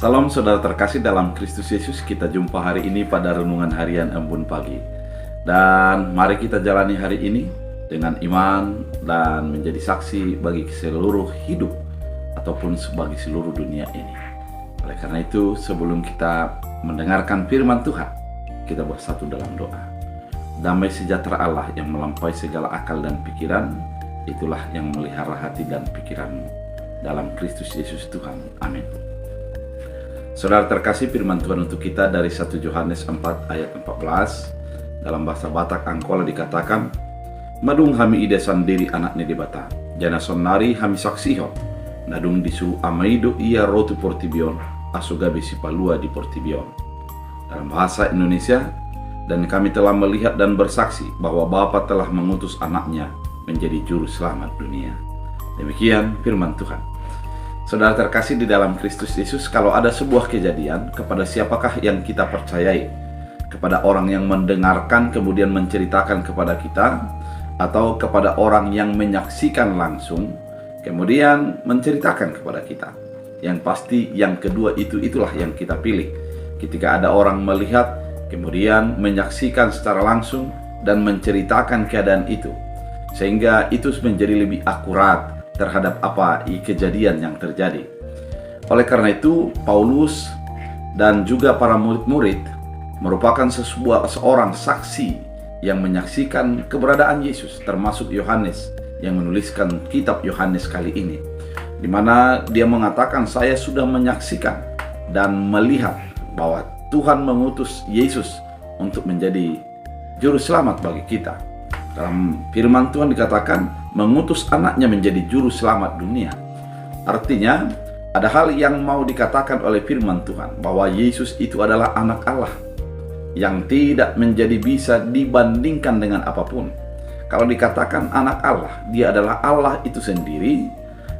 Salam saudara terkasih dalam Kristus Yesus. Kita jumpa hari ini pada renungan harian Embun Pagi. Dan mari kita jalani hari ini dengan iman dan menjadi saksi bagi seluruh hidup ataupun bagi seluruh dunia ini. Oleh karena itu, sebelum kita mendengarkan firman Tuhan, kita bersatu dalam doa. Damai sejahtera Allah yang melampaui segala akal dan pikiran, itulah yang melihara hati dan pikiranmu. Dalam Kristus Yesus Tuhan. Amin. Saudara terkasih, firman Tuhan untuk kita dari 1 Yohanes 4 ayat 14. Dalam bahasa Batak Angkola dikatakan, Madung hami ide sandiri anaknya di bata, jana sonari hami saksiho, nadung disu amaido ia rotu portibion, asuga besi palua di portibion. Dalam bahasa Indonesia, dan kami telah melihat dan bersaksi bahwa Bapa telah mengutus anaknya menjadi juru selamat dunia. Demikian firman Tuhan. Saudara terkasih di dalam Kristus Yesus, kalau ada sebuah kejadian, kepada siapakah yang kita percayai? Kepada orang yang mendengarkan kemudian menceritakan kepada kita, atau kepada orang yang menyaksikan langsung kemudian menceritakan kepada kita? Yang pasti yang kedua itulah yang kita pilih. Ketika ada orang melihat kemudian menyaksikan secara langsung dan menceritakan keadaan itu, sehingga itu menjadi lebih akurat terhadap apa kejadian yang terjadi. Oleh karena itu, Paulus dan juga para murid-murid merupakan seorang saksi yang menyaksikan keberadaan Yesus, termasuk Yohanes yang menuliskan kitab Yohanes kali ini, di mana dia mengatakan, saya sudah menyaksikan dan melihat bahwa Tuhan mengutus Yesus untuk menjadi juru selamat bagi kita. Dalam firman Tuhan dikatakan mengutus anaknya menjadi juru selamat dunia. Artinya ada hal yang mau dikatakan oleh firman Tuhan, bahwa Yesus itu adalah anak Allah yang tidak menjadi bisa dibandingkan dengan apapun. Kalau dikatakan anak Allah, dia adalah Allah itu sendiri.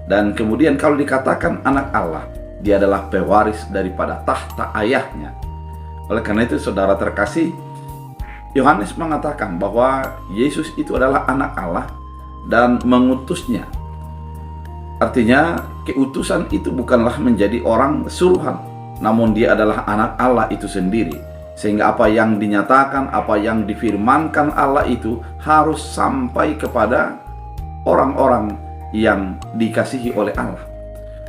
Dan kemudian kalau dikatakan anak Allah, dia adalah pewaris daripada tahta ayahnya. Oleh karena itu, saudara terkasih, Yohanes mengatakan bahwa Yesus itu adalah anak Allah dan mengutusnya. Artinya keutusan itu bukanlah menjadi orang suruhan, namun dia adalah anak Allah itu sendiri. Sehingga apa yang dinyatakan, apa yang difirmankan Allah itu harus sampai kepada orang-orang yang dikasihi oleh Allah.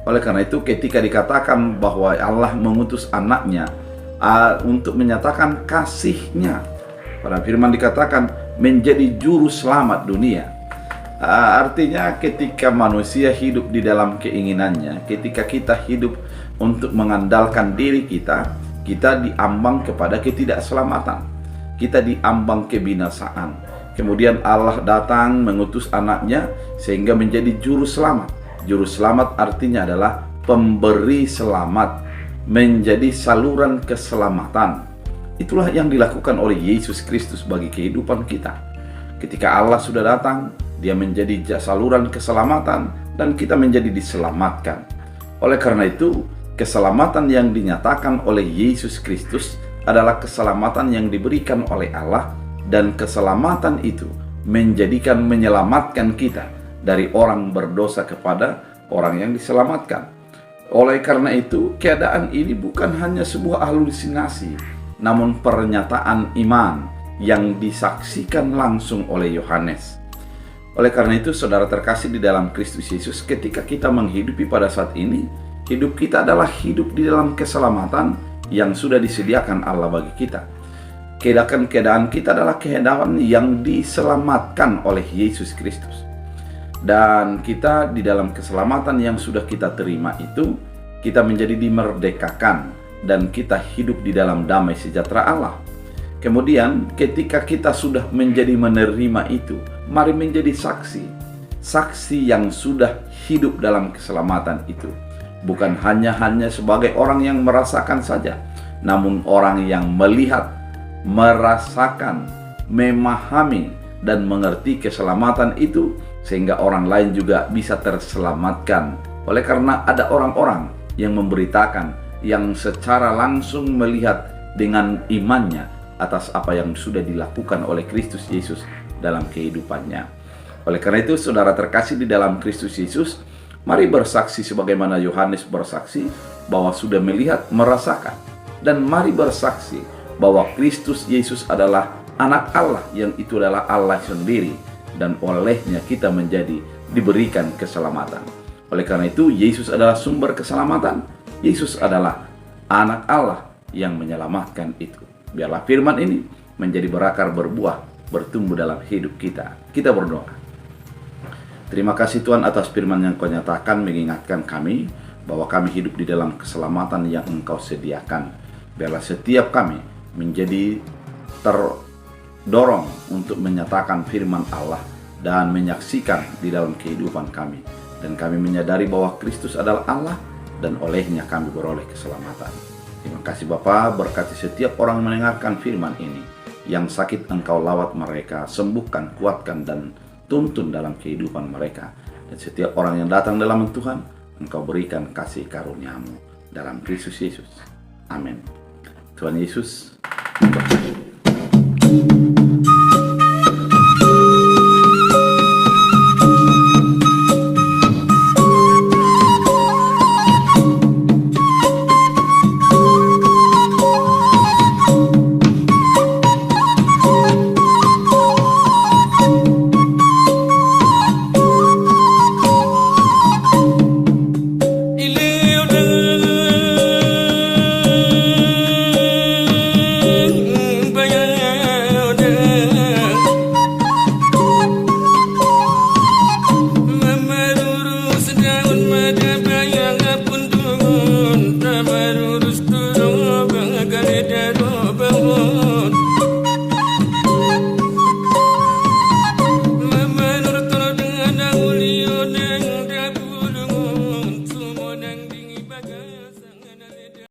Oleh karena itu, ketika dikatakan bahwa Allah mengutus anaknya untuk menyatakan kasihnya, pada firman dikatakan menjadi juru selamat dunia. Artinya ketika manusia hidup di dalam keinginannya, ketika kita hidup untuk mengandalkan diri kita, kita diambang kepada ketidakselamatan, kita diambang kebinasaan. Kemudian Allah datang mengutus anaknya sehingga menjadi juru selamat. Juru selamat artinya adalah pemberi selamat, menjadi saluran keselamatan. Itulah yang dilakukan oleh Yesus Kristus bagi kehidupan kita. Ketika Allah sudah datang, dia menjadi saluran keselamatan dan kita menjadi diselamatkan. Oleh karena itu, keselamatan yang dinyatakan oleh Yesus Kristus adalah keselamatan yang diberikan oleh Allah, dan keselamatan itu menyelamatkan kita dari orang berdosa kepada orang yang diselamatkan. Oleh karena itu, keadaan ini bukan hanya sebuah halusinasi, namun pernyataan iman yang disaksikan langsung oleh Yohanes. Oleh karena itu, saudara terkasih di dalam Kristus Yesus, ketika kita menghidupi pada saat ini, hidup kita adalah hidup di dalam keselamatan yang sudah disediakan Allah bagi kita. Keadaan kita adalah keadaan yang diselamatkan oleh Yesus Kristus. Dan kita di dalam keselamatan yang sudah kita terima itu, kita menjadi dimerdekakan dan kita hidup di dalam damai sejahtera Allah. Kemudian ketika kita sudah menjadi menerima itu, mari menjadi saksi yang sudah hidup dalam keselamatan itu. Bukan hanya sebagai orang yang merasakan saja, namun orang yang melihat, merasakan, memahami dan mengerti keselamatan itu, sehingga orang lain juga bisa terselamatkan. Oleh karena ada orang-orang yang memberitakan, yang secara langsung melihat dengan imannya atas apa yang sudah dilakukan oleh Kristus Yesus dalam kehidupannya. Oleh karena itu, saudara terkasih di dalam Kristus Yesus, mari bersaksi sebagaimana Yohanes bersaksi bahwa sudah melihat, merasakan, dan mari bersaksi bahwa Kristus Yesus adalah anak Allah, yang itu adalah Allah sendiri, dan olehnya kita diberikan keselamatan. Oleh karena itu, Yesus adalah sumber keselamatan. Yesus adalah anak Allah yang menyelamatkan itu. Biarlah firman ini menjadi berakar, berbuah, bertumbuh dalam hidup kita. Kita berdoa. Terima kasih Tuhan atas firman yang Kau nyatakan, mengingatkan kami bahwa kami hidup di dalam keselamatan yang Engkau sediakan. Biarlah setiap kami menjadi terdorong untuk menyatakan firman Allah dan menyaksikan di dalam kehidupan kami. Dan kami menyadari bahwa Kristus adalah Allah, dan olehnya kami beroleh keselamatan. Terima kasih Bapa, berkati setiap orang mendengarkan firman ini. Yang sakit Engkau lawat mereka, sembuhkan, kuatkan, dan tuntun dalam kehidupan mereka. Dan setiap orang yang datang dalam Tuhan, Engkau berikan kasih karunia-Mu dalam Kristus Yesus. Amin. Tuhan Yesus memberkati.